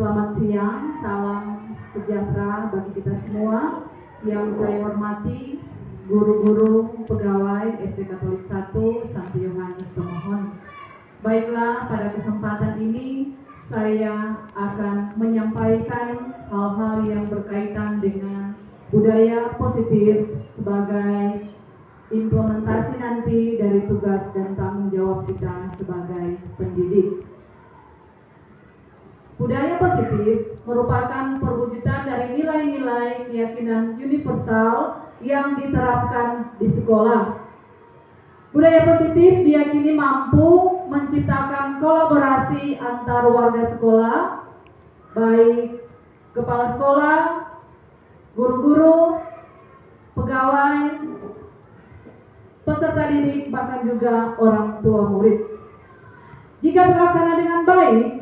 Selamat siang, salam sejahtera bagi kita semua. Yang saya hormati guru-guru pegawai SD Katolik 1 Santo Yohanes Pemohon. Baiklah, pada kesempatan ini saya akan menyampaikan hal-hal yang berkaitan dengan budaya positif sebagai implementasi nanti dari tugas dan tanggung jawab kita sebagai pendidik. Budaya positif merupakan perwujudan dari nilai-nilai keyakinan universal yang diterapkan di sekolah. Budaya positif diyakini mampu menciptakan kolaborasi antar warga sekolah, baik kepala sekolah, guru-guru, pegawai, peserta didik, bahkan juga orang tua murid. Jika terlaksana dengan baik,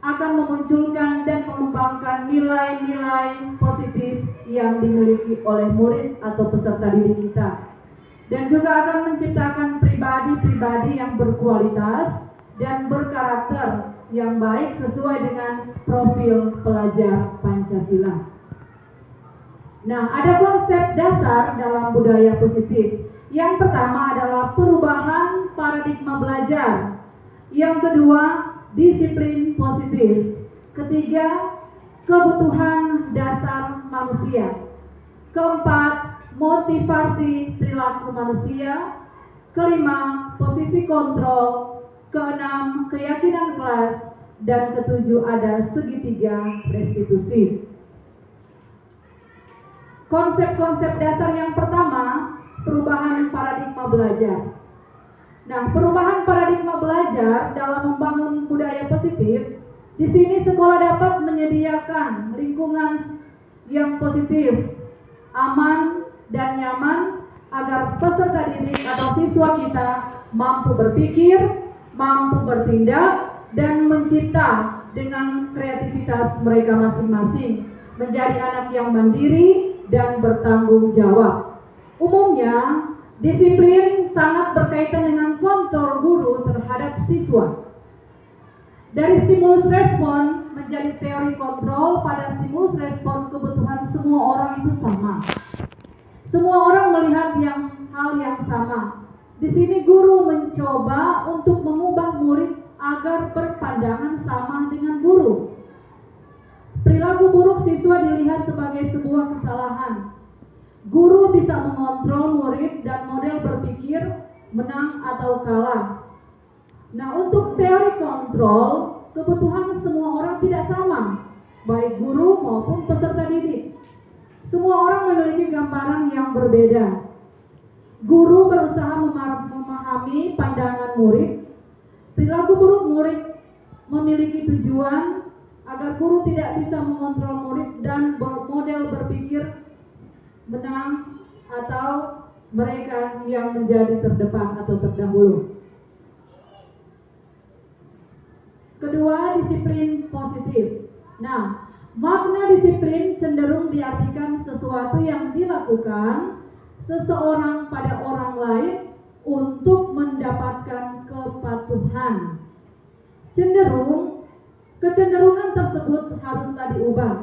akan memunculkan dan mengembangkan nilai-nilai positif yang dimiliki oleh murid atau peserta didik kita, dan juga akan menciptakan pribadi-pribadi yang berkualitas dan berkarakter yang baik sesuai dengan profil pelajar Pancasila. Nah, ada konsep dasar dalam budaya positif. Yang pertama adalah perubahan paradigma belajar. Yang kedua, disiplin positif. Ketiga, kebutuhan dasar manusia. Keempat, motivasi perilaku manusia. Kelima, posisi kontrol. Keenam, keyakinan kelas. Dan ketujuh, ada segitiga restitusi. Konsep-konsep dasar yang pertama, perubahan paradigma belajar. Nah, perubahan paradigma belajar dalam membangun budaya positif, di sini sekolah dapat menyediakan lingkungan yang positif, aman dan nyaman agar peserta didik atau siswa kita mampu berpikir, mampu bertindak, dan mencipta dengan kreativitas mereka masing-masing, menjadi anak yang mandiri dan bertanggung jawab. Umumnya, disiplin sangat berkaitan dengan kontrol guru terhadap siswa. Dari stimulus respon menjadi teori kontrol, pada stimulus respon kebutuhan semua orang itu sama. Semua orang melihat hal yang sama. Di sini guru mencoba untuk mengubah murid agar berpandangan sama dengan guru. Perilaku buruk siswa dilihat sebagai sebuah kesalahan. Guru bisa mengontrol murid dan model berpikir menang atau kalah. Nah, untuk teori kontrol, kebutuhan semua orang tidak sama, baik guru maupun peserta didik. Semua orang memiliki gambaran yang berbeda. Guru berusaha memahami pandangan murid. Perilaku buruk murid memiliki tujuan agar guru tidak bisa mengontrol murid dan model berpikir menang atau mereka yang menjadi terdepan atau terdahulu. Kedua, disiplin positif. Nah, makna disiplin cenderung diartikan sesuatu yang dilakukan seseorang pada orang lain untuk mendapatkan kepatuhan. Kecenderungan tersebut haruslah diubah.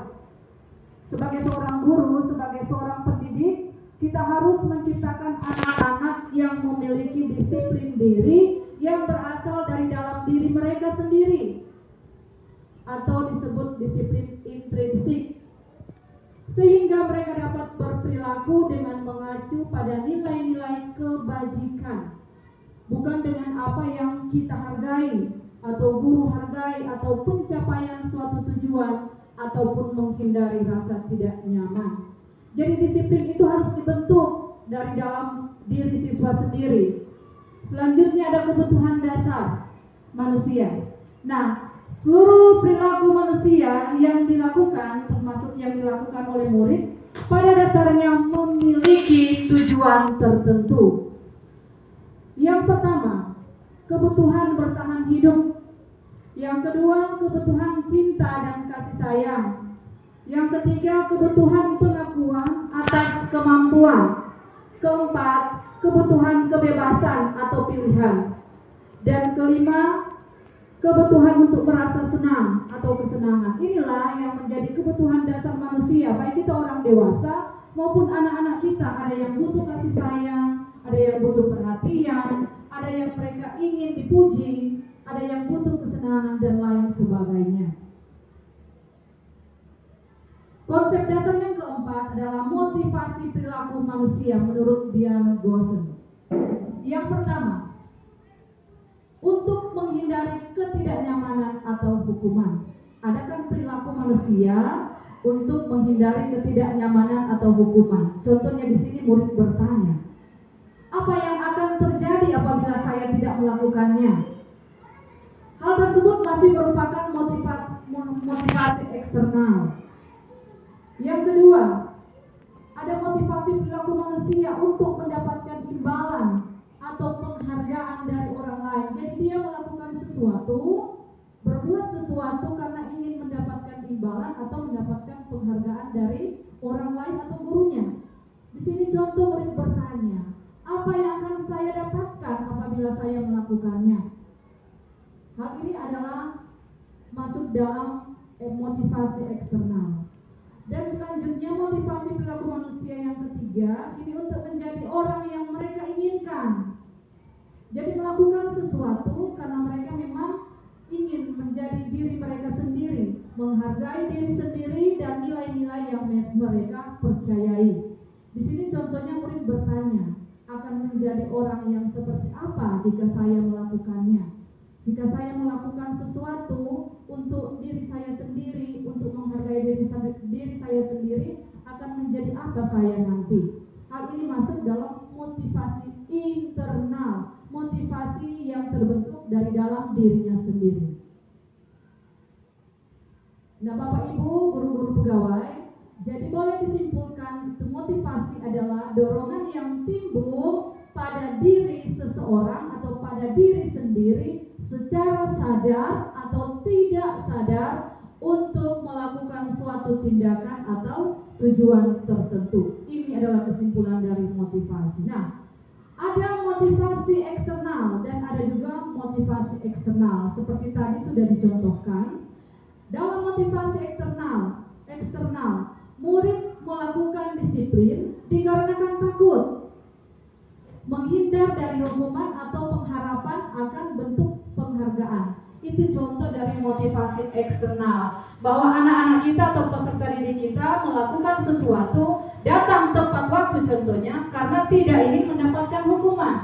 Sebagai seorang guru, sebagai seorang pendidik, kita harus menciptakan anak-anak yang memiliki disiplin diri yang berasal dari dalam diri mereka sendiri, atau disebut disiplin intrinsik, sehingga mereka dapat berperilaku dengan mengacu pada nilai-nilai kebajikan, bukan dengan apa yang kita hargai atau guru hargai, atau pencapaian suatu tujuan, ataupun menghindari rasa tidak nyaman. Jadi disiplin itu harus dibentuk dari dalam diri siswa sendiri. Selanjutnya ada kebutuhan dasar manusia. Nah, seluruh perilaku manusia yang dilakukan, termasuk yang dilakukan oleh murid, pada dasarnya memiliki tujuan tertentu. Yang pertama, kebutuhan bertahan hidup. Yang kedua, kebutuhan cinta dan kasih sayang. Yang ketiga, kebutuhan pengakuan atas kemampuan. Keempat, kebutuhan kebebasan atau pilihan. Dan kelima, kebutuhan untuk merasa senang atau kesenangan. Inilah yang menjadi kebutuhan dasar manusia, baik kita orang dewasa maupun anak-anak kita. Ada yang butuh kasih sayang, ada yang butuh perhatian, ada yang mereka ingin dipuji, ada yang butuh kesenangan dan lain sebagainya. Konsep dasar yang keempat adalah motivasi perilaku manusia menurut Diane Goshen. Yang pertama, untuk menghindari ketidaknyamanan atau hukuman. Ada kan perilaku manusia untuk menghindari ketidaknyamanan atau hukuman. Contohnya di sini murid bertanya, apa yang akan terjadi apabila saya tidak melakukannya? Hal tersebut masih merupakan motivasi eksternal. Yang kedua, ada motivasi perilaku manusia untuk mendapatkan imbalan atau penghargaan dari orang lain. Jadi dia melakukan sesuatu, berbuat sesuatu karena ingin mendapatkan imbalan atau mendapatkan penghargaan dari orang lain atau gurunya. Di sini contoh murid bertanya, apa yang akan saya dapatkan apabila saya melakukannya? Hal ini adalah masuk dalam motivasi eksternal. Dan selanjutnya motivasi perilaku manusia yang ketiga, ini untuk menjadi orang yang mereka inginkan. Jadi melakukan sesuatu karena mereka memang ingin menjadi diri mereka sendiri, menghargai diri sendiri dan nilai-nilai yang mereka percayai. Di sini contohnya murid bertanya, akan menjadi orang yang seperti apa jika saya melakukannya? Jika saya melakukan sesuatu untuk diri saya sendiri, untuk menghargai diri saya sendiri, akan menjadi apa saya nanti? Hal ini masuk dalam motivasi internal, motivasi yang terbentuk dari dalam dirinya sendiri. Nah, Bapak Ibu, guru-guru pegawai, jadi boleh disimpulkan motivasi adalah dorongan yang timbul pada diri seseorang atau pada diri sendiri secara sadar atau tidak sadar untuk melakukan suatu tindakan atau tujuan tertentu. Ini adalah kesimpulan dari motivasi. Nah, ada motivasi eksternal dan ada juga motivasi eksternal. Seperti tadi sudah dicontohkan. Dalam motivasi eksternal, murid melakukan disiplin dikarenakan takut, menghindar dari hukuman atau pengharapan akan bentuk penghargaan. Itu contoh dari motivasi eksternal, bahwa anak-anak kita atau peserta didik kita melakukan sesuatu, datang tepat waktu contohnya, karena tidak ingin mendapatkan hukuman.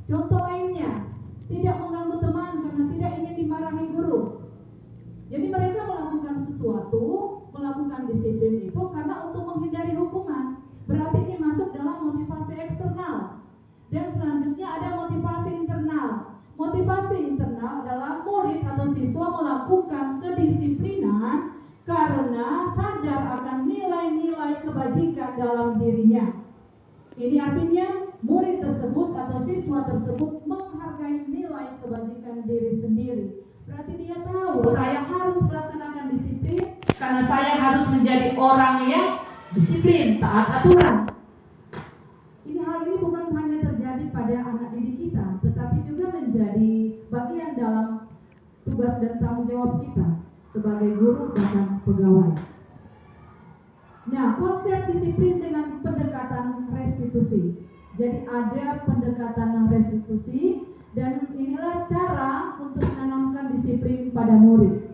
Contoh lainnya, tidak mengganggu teman karena tidak ingin dimarahi guru. Jadi mereka melakukan sesuatu, melakukan disiplin itu karena untuk menghindari hukuman. Berarti ini masuk dalam motivasi eksternal. Dan selanjutnya ada motivasi internal. Motivasi internal adalah murid atau siswa melakukan kedisiplinan karena sadar akan nilai-nilai kebajikan dalam dirinya. Ini artinya murid tersebut atau siswa tersebut menghargai nilai kebajikan diri sendiri. Berarti dia tahu saya harus melaksanakan disiplin karena saya harus menjadi orang yang disiplin, taat aturan. Hal ini bukan hanya terjadi pada anak didik kita, tetapi juga menjadi bagian dalam tugas dan tanggung jawab kita sebagai guru dan pegawai. Nah, konsep disiplin dengan pendekatan restitusi. Jadi ada pendekatan restitusi dan inilah cara untuk menanamkan disiplin pada murid.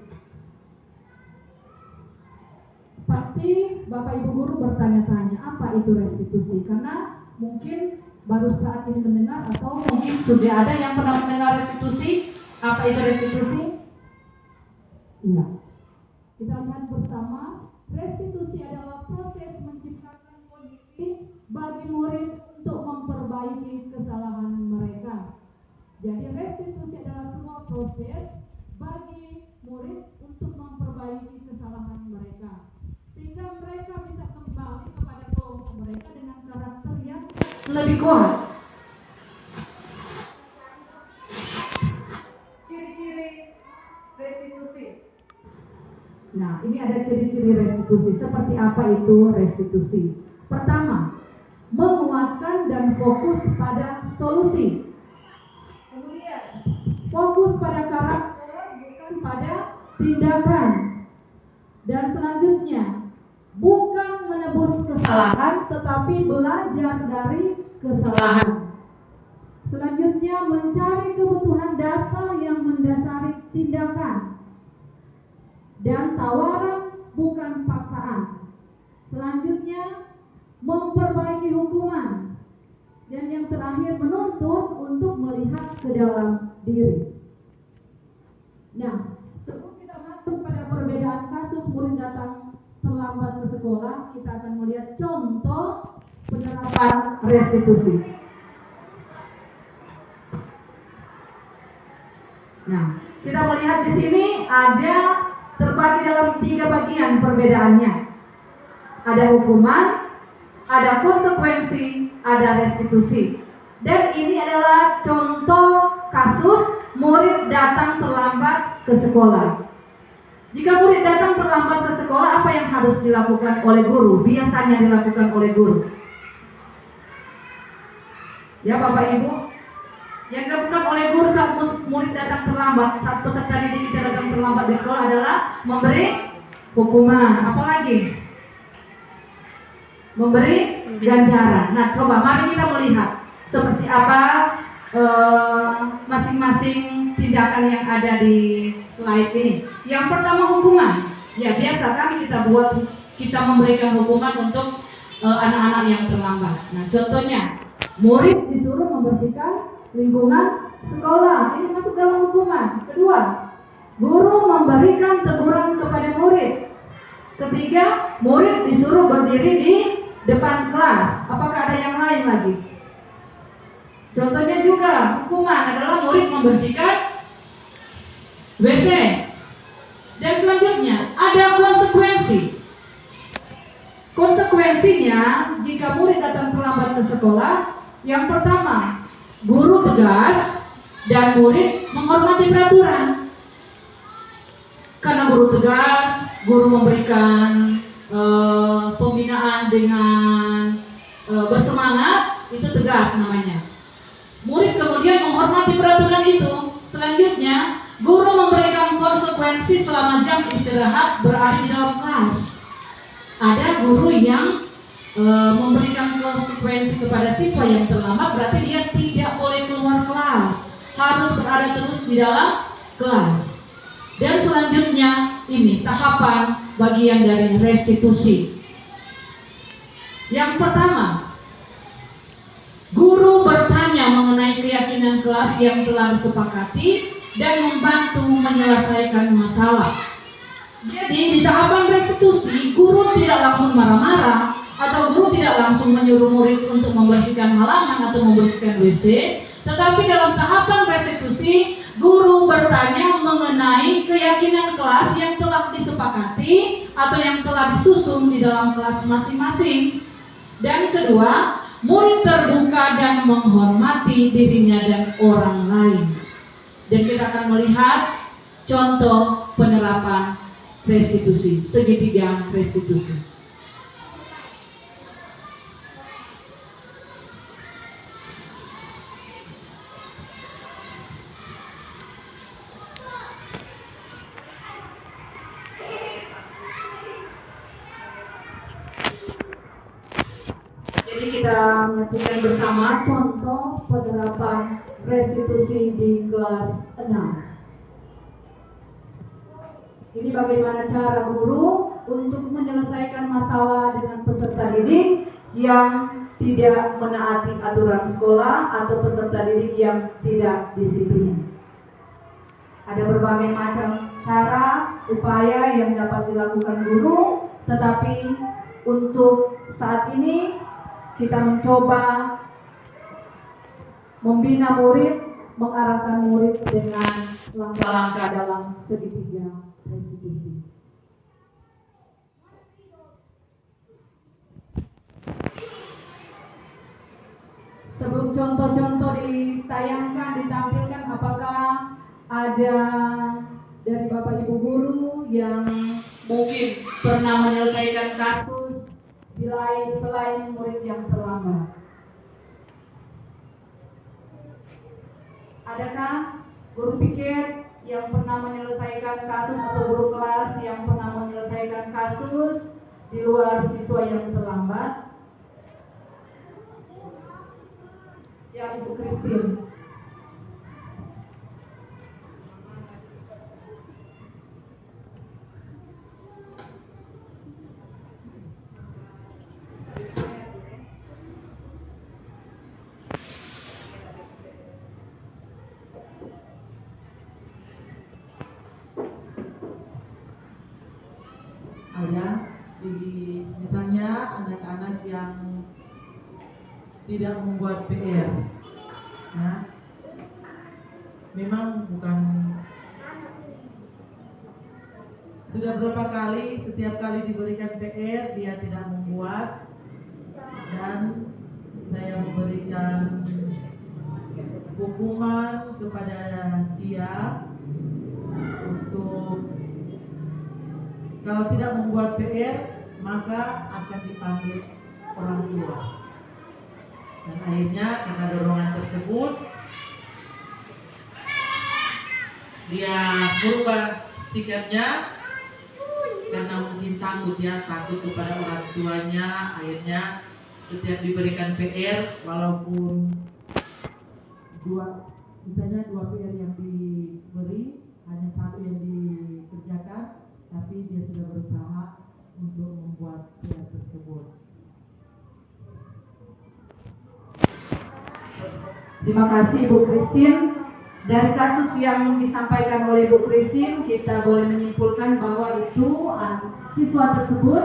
Pasti Bapak Ibu guru bertanya-tanya, apa itu restitusi? Karena mungkin baru saat ini mendengar atau mungkin sudah ada yang pernah mendengar restitusi. Apa itu restitusi? Iya. Kita lihat bersama, restitusi adalah proses menciptakan kondisi bagi murid untuk memperbaiki kesalahan mereka. Jadi restitusi adalah sebuah proses bagi murid untuk memperbaiki kesalahan mereka, sehingga mereka bisa kembali kepada kelompok mereka dengan karakter yang lebih kuat. Ciri-ciri restitusi. Nah, ini ada ciri-ciri restitusi. Seperti apa itu restitusi? Pertama, menguatkan dan fokus pada solusi. Kemudian, fokus pada karakter bukan pada tindakan. Dan selanjutnya, bukan menebus kesalahan tetapi belajar dari kesalahan. Selanjutnya, mencari kebutuhan dasar yang mendasari tindakan. Dan tawaran bukan paksaan. Selanjutnya, memperbaiki hukuman. Dan yang terakhir, menuntut untuk melihat ke dalam diri. Nah, sebelum kita masuk pada perbedaan kasus murid datang terlambat ke sekolah, kita akan melihat contoh penerapan restitusi. Nah, kita melihat di sini ada terbagi dalam 3 bagian perbedaannya. Ada hukuman, ada konsekuensi, ada restitusi. Dan ini adalah contoh kasus murid datang terlambat ke sekolah. Jika murid datang terlambat ke sekolah, apa yang harus dilakukan oleh guru? Biasanya dilakukan oleh guru. Ya Bapak Ibu, yang dilakukan oleh guru saat murid datang terlambat, saat peserta didik kita datang terlambat di sekolah adalah memberi hukuman. Apalagi? Memberi ganjaran. Nah, coba mari kita melihat seperti apa masing-masing tindakan yang ada di slide ini. Yang pertama, hukuman. Ya, biasa kan kita memberikan hukuman untuk anak-anak yang terlambat. Nah, contohnya, murid disuruh membersihkan lingkungan sekolah. Ini masuk dalam hukuman. Kedua, guru memberikan teguran kepada murid. Ketiga, murid disuruh berdiri di depan kelas. Apakah ada yang lain lagi? Contohnya juga, hukuman adalah murid membersihkan WC. Dan selanjutnya, ada konsekuensi. Konsekuensinya, jika murid datang terlambat ke sekolah, yang pertama, guru tegas dan murid menghormati peraturan. Karena guru tegas, guru memberikan pembinaan dengan bersemangat, itu tegas namanya. Murid kemudian menghormati peraturan itu. Selanjutnya, guru memberikan konsekuensi selama jam istirahat berada di dalam kelas. Ada guru yang memberikan konsekuensi kepada siswa yang terlambat, berarti dia tidak boleh keluar kelas, harus berada terus di dalam kelas. Dan selanjutnya ini tahapan bagian dari restitusi. Yang pertama, guru bertanya mengenai keyakinan kelas yang telah disepakati dan membantu menyelesaikan masalah. Jadi di tahapan restitusi, guru tidak langsung marah-marah atau guru tidak langsung menyuruh murid untuk membersihkan halaman atau membersihkan WC, tetapi dalam tahapan restitusi, guru bertanya mengenai keyakinan kelas yang telah disepakati atau yang telah disusun di dalam kelas masing-masing. Dan kedua, murid terbuka dan menghormati dirinya dan orang lain. Dan kita akan melihat contoh penerapan restitusi, segitiga restitusi. Jadi kita menyaksikan bersama contoh penerapan restitusi di kelas 6. Ini bagaimana cara guru untuk menyelesaikan masalah dengan peserta didik yang tidak menaati aturan sekolah atau peserta didik yang tidak disiplin. Ada berbagai macam cara, upaya yang dapat dilakukan guru, tetapi untuk saat ini kita mencoba membina murid, mengarahkan murid dengan langkah-langkah dalam segitiga restitusi. Sebelum contoh-contoh ditayangkan, ditampilkan, apakah ada dari Bapak Ibu guru yang mungkin pernah menyelesaikan kasus selain murid yang terlambat? Adakah guru piket yang pernah menyelesaikan kasus atau guru kelas yang pernah menyelesaikan kasus di luar siswa yang terlambat? Ya, Ibu Christine. Misalnya anak-anak yang tidak membuat PR, ya, memang bukan, sudah berapa kali, setiap kali diberikan PR dia tidak membuat, dan saya memberikan hukuman kepada dia untuk kalau tidak membuat PR maka akan dipanggil orang tua. Dan akhirnya karena dorongan tersebut dia berubah sikapnya karena mungkin takut kepada orang tuanya. Akhirnya setiap diberikan PR, walaupun misalnya dua PR yang diberi, hanya satu yang dikerjakan, tapi dia sudah berusaha untuk membuat PR tersebut. Terima kasih Bu Christine. Dari kasus yang disampaikan oleh Bu Christine, kita boleh menyimpulkan bahwa itu siswa tersebut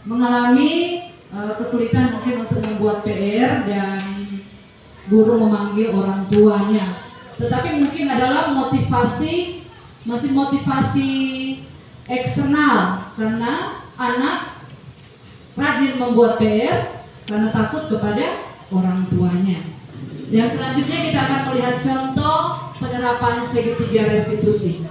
mengalami kesulitan mungkin untuk membuat PR dan guru memanggil orang tuanya. Tetapi mungkin adalah masih motivasi eksternal, karena anak rajin membuat PR karena takut kepada orang tuanya. Dan selanjutnya kita akan melihat contoh penerapan segitiga restitusi.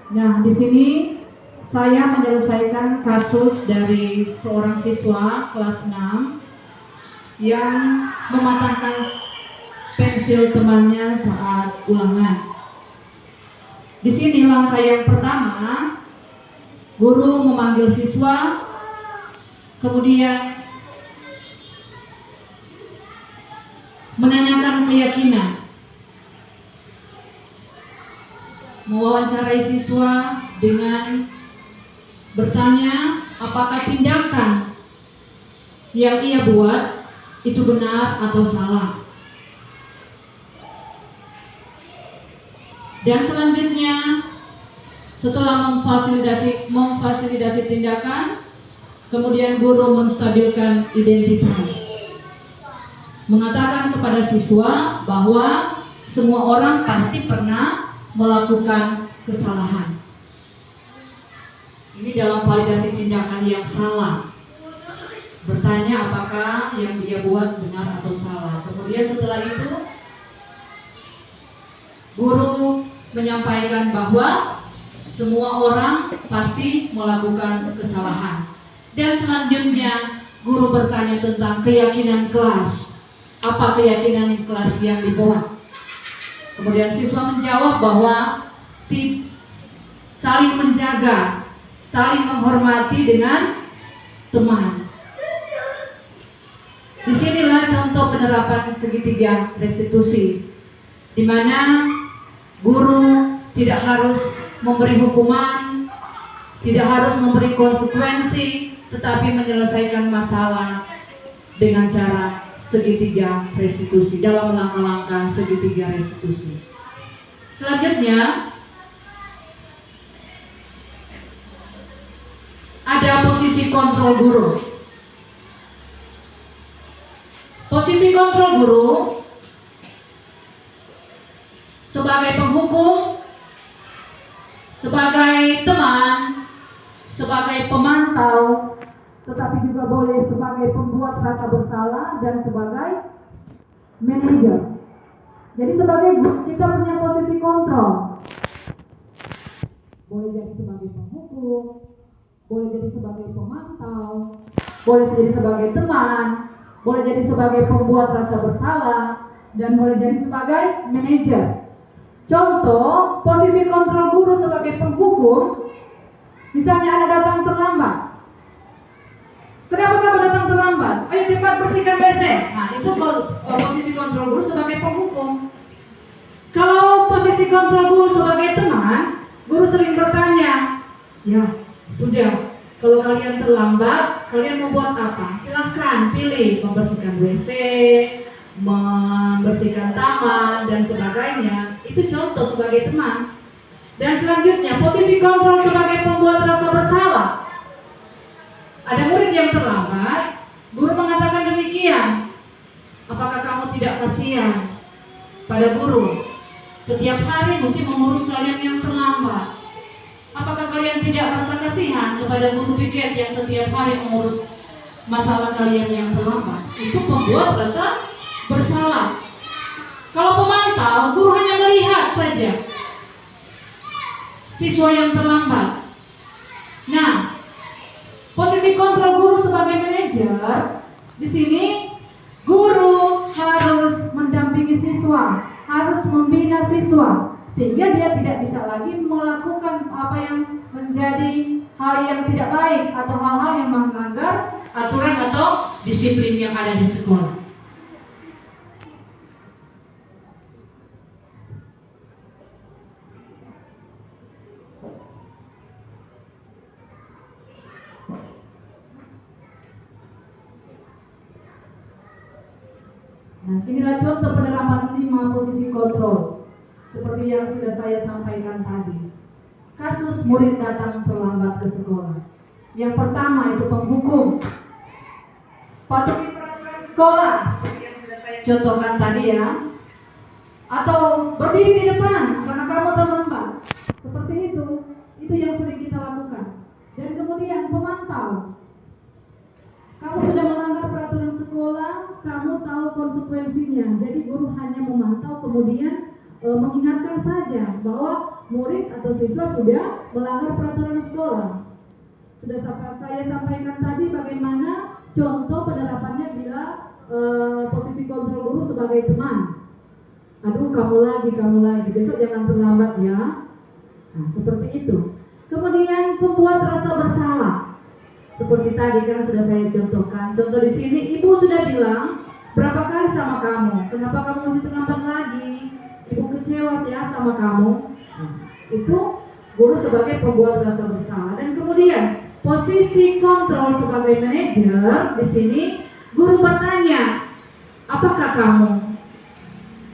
Nah, di sini saya menyelesaikan kasus dari seorang siswa kelas 6 yang mematahkan pensil temannya saat ulangan. Di sini langkah yang pertama, guru memanggil siswa, kemudian menanyakan keyakinan, mewawancarai siswa dengan bertanya apakah tindakan yang ia buat itu benar atau salah. Dan selanjutnya setelah memfasilitasi tindakan, kemudian guru menstabilkan identitas, mengatakan kepada siswa bahwa semua orang pasti pernah melakukan kesalahan. Ini dalam validasi tindakan yang salah. Bertanya apakah yang dia buat benar atau salah. Kemudian setelah itu guru menyampaikan bahwa semua orang pasti melakukan kesalahan. Dan selanjutnya guru bertanya tentang keyakinan kelas. Apa keyakinan kelas yang dibuat? Kemudian siswa menjawab bahwa saling menjaga, saling menghormati dengan teman. Disinilah contoh penerapan segitiga restitusi, di mana guru tidak harus memberi hukuman, tidak harus memberi konsekuensi, tetapi menyelesaikan masalah dengan cara segitiga restitusi, dalam langkah-langkah segitiga restitusi. Selanjutnya ada posisi kontrol guru. Posisi kontrol guru sebagai penghukum, sebagai teman, sebagai pemantau, tetapi juga boleh sebagai pembuat rasa bersalah dan sebagai manajer. Jadi sebagai kita punya posisi kontrol. Boleh jadi sebagai penghukum, boleh jadi sebagai pemantau, boleh jadi sebagai teman, boleh jadi sebagai pembuat rasa bersalah, dan boleh jadi sebagai manajer. Contoh, posisi kontrol guru sebagai penghukum, misalnya Anda datang terlambat. Kenapa kamu datang terlambat? Ayo cepat bersihkan WC. Nah, itu posisi kontrol guru sebagai penghukum. Kalau posisi kontrol guru sebagai teman, guru sering bertanya, ya sudah, kalau kalian terlambat, kalian mau buat apa? Silahkan pilih, membersihkan WC, membersihkan taman, dan sebagainya. Itu contoh sebagai teman. Dan selanjutnya, posisi kontrol sebagai pembuat rasa bersalah. Ada murid yang terlambat, guru mengatakan demikian. Apakah kamu tidak kasihan pada guru? Setiap hari mesti mengurus kalian yang terlambat. Apakah kalian tidak merasa kasihan kepada guru piket yang setiap hari mengurus masalah kalian yang terlambat? Itu pembuat rasa bersalah. Kalau pemantau, guru hanya melihat saja siswa yang terlambat. Nah, posisi kontrol guru sebagai manajer, di sini guru harus mendampingi siswa, harus membina siswa, sehingga dia tidak bisa lagi melakukan apa yang menjadi hal yang tidak baik atau hal-hal yang melanggar aturan atau disiplin yang ada di sekolah. Nah, inilah contoh penerapan 5 posisi kontrol seperti yang sudah saya sampaikan tadi. Kasus murid datang terlambat ke sekolah. Yang pertama itu penghukum. Patuhi peraturan sekolah seperti yang sudah saya contohkan tadi ya. Atau berdiri di depan karena kamu terlambat. Seperti itu yang sering kita lakukan. Dan kemudian pemantau. Kamu sudah melanggar peraturan sekolah, kamu tahu konsekuensinya. Jadi guru hanya memantau, kemudian mengingatkan saja bahwa murid atau siswa sudah melanggar peraturan sekolah. Sudah saya sampaikan tadi bagaimana contoh penerapannya bila posisi kontrol guru sebagai teman. Aduh, kamu lagi, besok jangan terlambat ya. Nah, seperti itu. Kemudian pembuat rasa bersalah. Seperti tadi kan sudah saya contohkan. Contoh di sini, ibu sudah bilang berapa kali sama kamu, kenapa kamu masih terlambat lagi? Ibu kecewa ya sama kamu. Nah, itu guru sebagai pembuat rasa bersalah. Dan kemudian posisi kontrol sebagai manajer di sini, guru bertanya, apakah kamu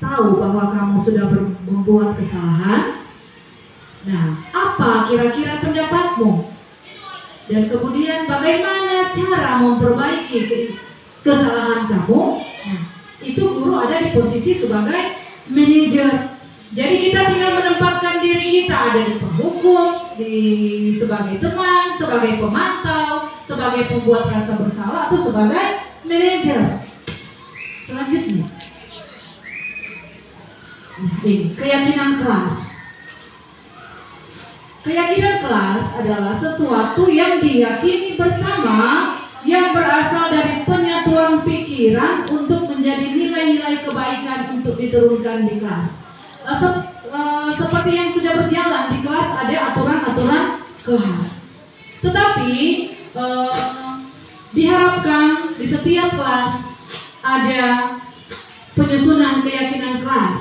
tahu bahwa kamu sudah membuat kesalahan? Nah, apa kira-kira pendapatmu? Dan kemudian bagaimana cara memperbaiki kesalahan kamu? Nah, itu guru ada di posisi sebagai manajer. Jadi kita tinggal menempatkan diri kita ada di penghukum, sebagai teman, sebagai pemantau, sebagai pembuat rasa bersalah, atau sebagai manajer. Selanjutnya, ini keyakinan kelas. Keyakinan kelas adalah sesuatu yang diyakini bersama yang berasal dari penyatuan pikiran untuk menjadi nilai-nilai kebaikan untuk diturunkan di kelas. Seperti yang sudah berjalan di kelas ada aturan-aturan kelas. Tetapi diharapkan di setiap kelas ada penyusunan keyakinan kelas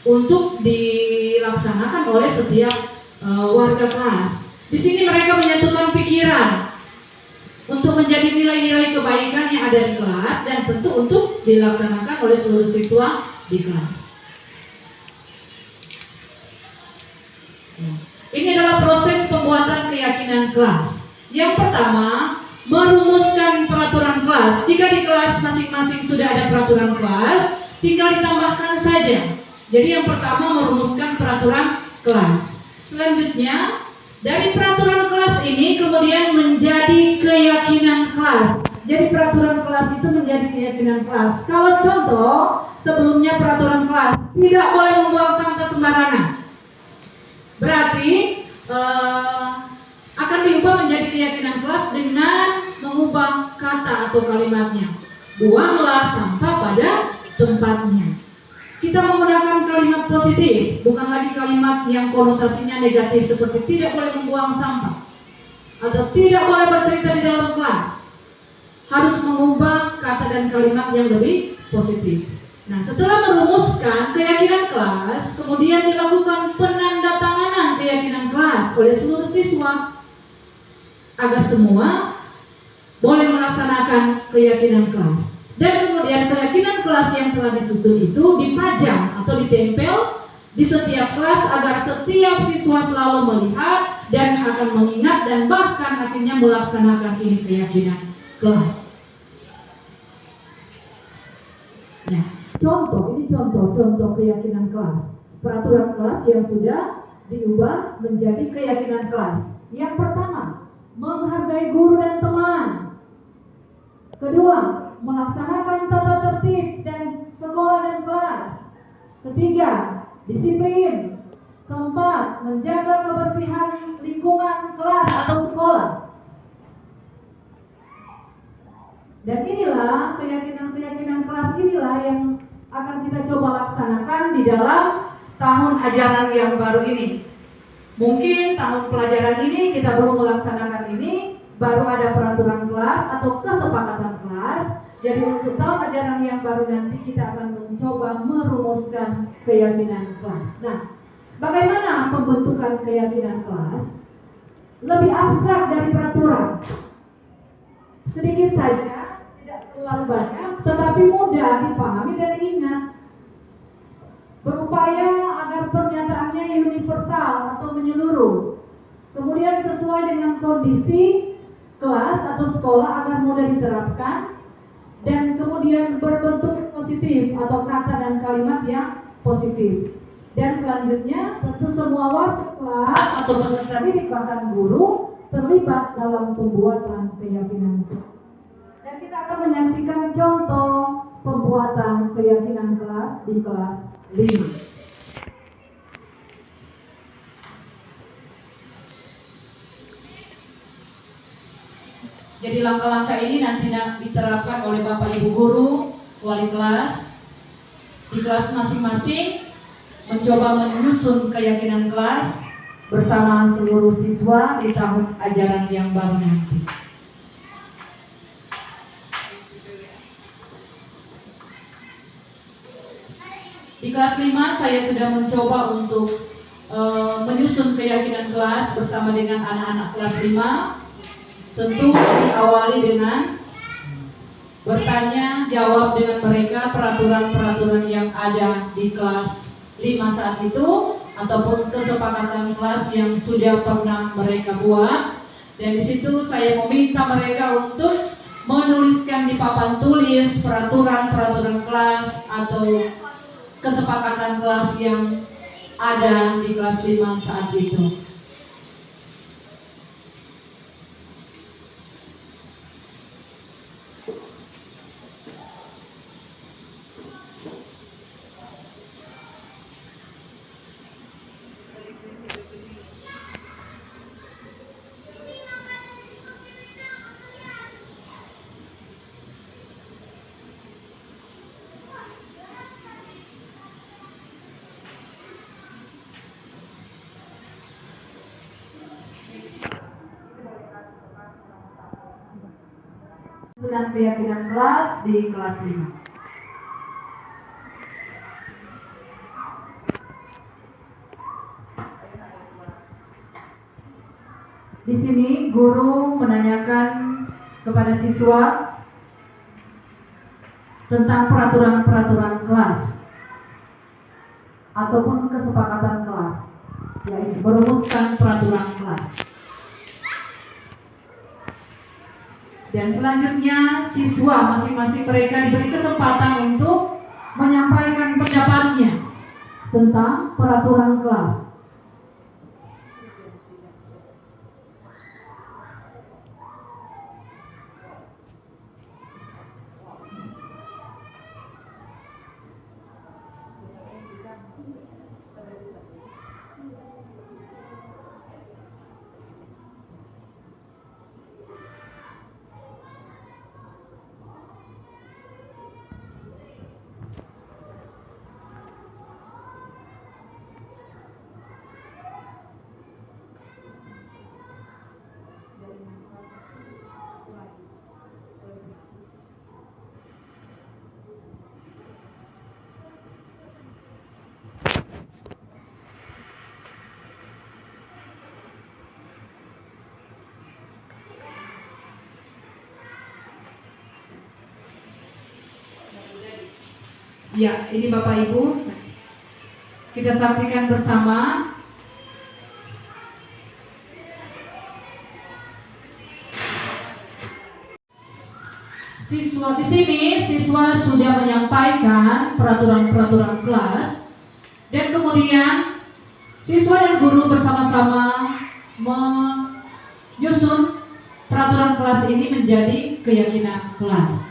untuk dilaksanakan oleh setiap warga kelas. Di sini mereka menyatukan pikiran untuk menjadi nilai-nilai kebaikan yang ada di kelas dan tentu untuk dilaksanakan oleh seluruh siswa di kelas. Ini adalah proses pembuatan keyakinan kelas. Yang pertama, merumuskan peraturan kelas. Jika di kelas masing-masing sudah ada peraturan kelas, tinggal ditambahkan saja. Jadi yang pertama merumuskan peraturan kelas. Selanjutnya, dari peraturan kelas ini kemudian menjadi keyakinan kelas. Jadi peraturan kelas itu menjadi keyakinan kelas. Kalau contoh, sebelumnya peraturan kelas tidak boleh membuang sampah sembarangan. Berarti akan diubah menjadi keyakinan kelas dengan mengubah kata atau kalimatnya. Buanglah sampah pada tempatnya. Kita menggunakan kalimat positif, bukan lagi kalimat yang konotasinya negatif seperti tidak boleh membuang sampah atau tidak boleh bercerita di dalam kelas. Harus mengubah kata dan kalimat yang lebih positif. Nah, setelah merumuskan keyakinan kelas, kemudian dilakukan penandatanganan keyakinan kelas oleh seluruh siswa agar semua boleh melaksanakan keyakinan kelas. Dan kemudian keyakinan kelas yang telah disusun itu dipajang atau ditempel di setiap kelas agar setiap siswa selalu melihat dan akan mengingat dan bahkan akhirnya melaksanakan ini keyakinan kelas. Nah, ini contoh keyakinan kelas. Peraturan kelas yang sudah diubah menjadi keyakinan kelas. Yang pertama, menghargai guru dan teman. Kedua, melaksanakan tata tertib dan sekolah dan kelas. Ketiga, disiplin. Keempat, menjaga kebersihan lingkungan kelas atau sekolah. Dan inilah keyakinan kelas inilah yang akan kita coba laksanakan di dalam tahun ajaran yang baru ini. Mungkin tahun pelajaran ini kita belum melaksanakan ini, baru ada peraturan kelas atau kesepakatan kelas. Jadi untuk tahun ajaran yang baru nanti kita akan mencoba merumuskan keyakinan kelas. Nah, bagaimana pembentukan keyakinan kelas? Lebih abstrak dari peraturan. Sedikit saja, tidak terlalu banyak, tetapi mudah dipahami dan diingat. Berupaya agar pernyataannya universal atau menyeluruh. Kemudian sesuai dengan kondisi kelas atau sekolah agar mudah diterapkan. Dan kemudian berbentuk positif atau kata dan kalimat yang positif. Dan selanjutnya tentu semua warga kelas atau peserta didik bahkan guru terlibat dalam pembuatan keyakinan. Dan kita akan menyaksikan contoh pembuatan keyakinan kelas di kelas 5. Jadi langkah-langkah ini nanti diterapkan oleh Bapak Ibu Guru, wali kelas, di kelas masing-masing, mencoba menyusun keyakinan kelas bersama seluruh siswa di tahun ajaran yang baru nanti. Di kelas 5 saya sudah mencoba untuk menyusun keyakinan kelas bersama dengan anak-anak kelas 5. Tentu diawali dengan bertanya jawab dengan mereka peraturan-peraturan yang ada di kelas 5 saat itu ataupun kesepakatan kelas yang sudah pernah mereka buat. Dan di situ saya meminta mereka untuk menuliskan di papan tulis peraturan-peraturan kelas atau kesepakatan kelas yang ada di kelas 5 saat itu. Dengan keyakinan kelas di kelas 5. Di sini guru menanyakan kepada siswa tentang peraturan-peraturan kelas ataupun kesepakatan kelas, yaitu merumuskan peraturan kelas. Dan selanjutnya siswa masing-masing mereka diberi kesempatan untuk menyampaikan pendapatnya tentang peraturan kelas. Ya, ini Bapak Ibu, kita saksikan bersama. Siswa di sini, siswa sudah menyampaikan peraturan-peraturan kelas, dan kemudian siswa dan guru bersama-sama menyusun peraturan kelas ini menjadi keyakinan kelas.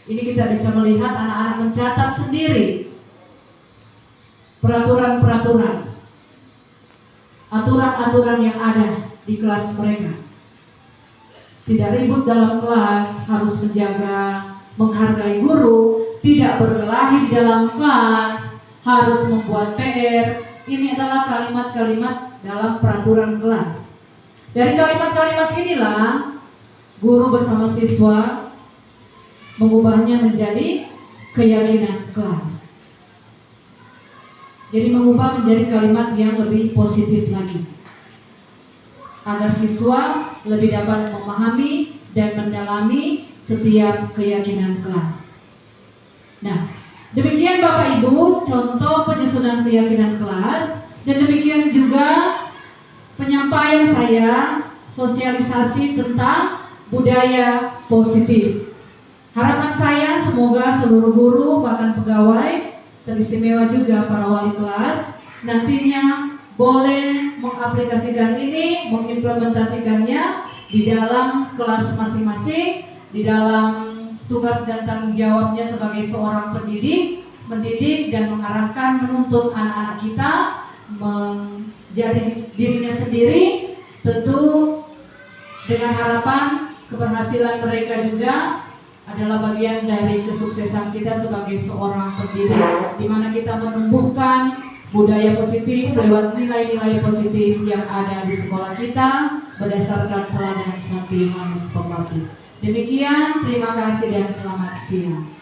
Ini kita bisa melihat anak-anak mencatat sendiri peraturan-peraturan, aturan-aturan yang ada di kelas mereka. Tidak ribut dalam kelas, harus menjaga, menghargai guru, tidak berkelahi di dalam kelas, harus membuat PR. Ini adalah kalimat-kalimat dalam peraturan kelas. Dari kalimat-kalimat inilah guru bersama siswa mengubahnya menjadi keyakinan kelas. Jadi mengubah menjadi kalimat yang lebih positif lagi, agar siswa lebih dapat memahami dan mendalami setiap keyakinan kelas. Nah, demikian Bapak Ibu contoh penyusunan keyakinan kelas, dan demikian juga penyampaian saya sosialisasi tentang budaya positif. Harapan saya semoga seluruh guru, bahkan pegawai, teristimewa juga para wali kelas, nantinya boleh mengaplikasikan ini, mengimplementasikannya di dalam kelas masing-masing, di dalam tugas dan tanggung jawabnya sebagai seorang pendidik, mendidik dan mengarahkan, menuntun anak-anak kita menjadi dirinya sendiri, tentu dengan harapan keberhasilan mereka juga adalah bagian dari kesuksesan kita sebagai seorang pendidik, di mana kita menumbuhkan budaya positif lewat nilai-nilai positif yang ada di sekolah kita berdasarkan teladan Santi Yohanes Pembaptis. Demikian, terima kasih dan selamat siang.